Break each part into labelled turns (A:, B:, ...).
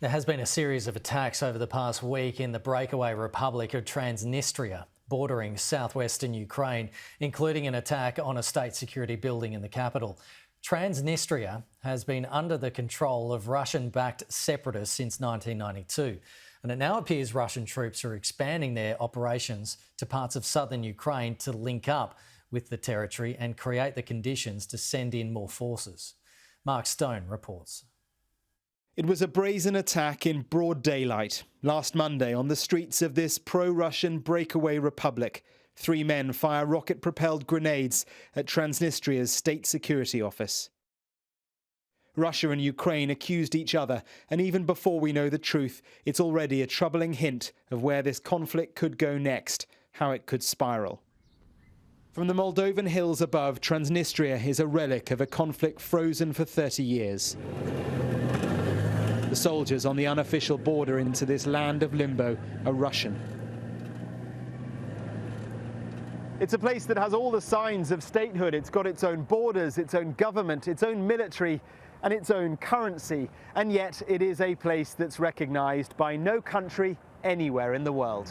A: There has been a series of attacks over the past week in the breakaway republic of Transnistria, bordering southwestern Ukraine, including an attack on a state security building in the capital. Transnistria has been under the control of Russian-backed separatists since 1992, and it now appears Russian troops are expanding their operations to parts of southern Ukraine to link up with the territory and create the conditions to send in more forces. Mark Stone reports.
B: It was a brazen attack in broad daylight last Monday on the streets of this pro-Russian breakaway republic. 3 men fire rocket-propelled grenades at Transnistria's state security office. Russia and Ukraine accused each other, and even before we know the truth, it's already a troubling hint of where this conflict could go next, how it could spiral. From the Moldovan hills above, Transnistria is a relic of a conflict frozen for 30 years. The soldiers on the unofficial border into this land of limbo are Russian.
C: It's a place that has all the signs of statehood. It's got its own borders, its own government, its own military and its own currency. And yet it is a place that's recognized by no country anywhere in the world.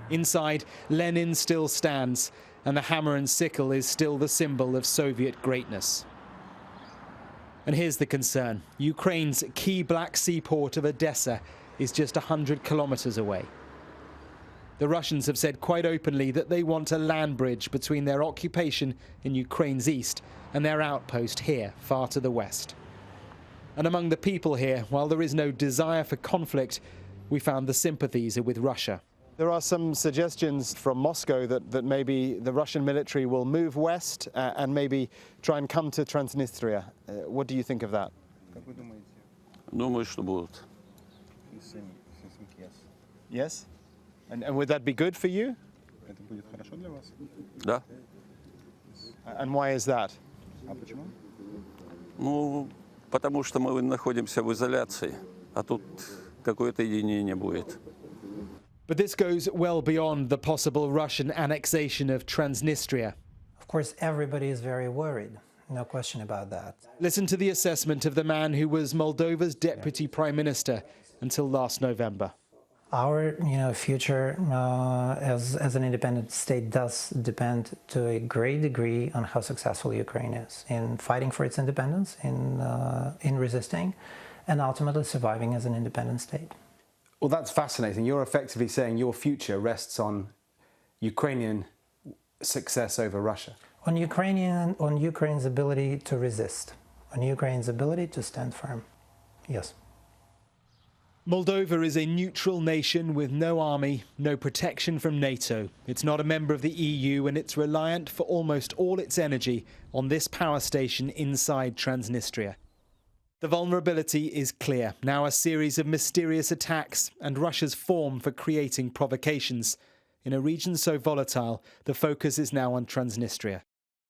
B: Inside, Lenin still stands, and the hammer and sickle is still the symbol of Soviet greatness. And here's the concern. Ukraine's key Black Sea port of Odessa is just 100 kilometers away. The Russians have said quite openly that they want a land bridge between their occupation in Ukraine's east and their outpost here, far to the west. And among the people here, while there is no desire for conflict, we found the sympathies are with Russia.
C: There are some suggestions from Moscow that maybe the Russian military will move west and maybe try and come to Transnistria. What do you think of that?
D: Думаю, что будут.
C: Yes? And would that be good for you?
D: Да.
C: And why is that?
D: Ну, потому что мы находимся в изоляции, а тут какое-то единение будет.
B: But this goes well beyond the possible Russian annexation of Transnistria.
E: Of course, everybody is very worried. No question about that.
B: Listen to the assessment of the man who was Moldova's deputy prime minister until last November.
E: Our future as an independent state does depend to a great degree on how successful Ukraine is in fighting for its independence, in resisting, and ultimately surviving as an independent state.
F: Well, that's fascinating. You're effectively saying your future rests on Ukrainian success over Russia.
E: On Ukraine's ability to resist, on Ukraine's ability to stand firm. Yes.
B: Moldova is a neutral nation with no army, no protection from NATO. It's not a member of the EU, and it's reliant for almost all its energy on this power station inside Transnistria. The vulnerability is clear. Now a series of mysterious attacks and Russia's form for creating provocations. In a region so volatile, the focus is now on Transnistria.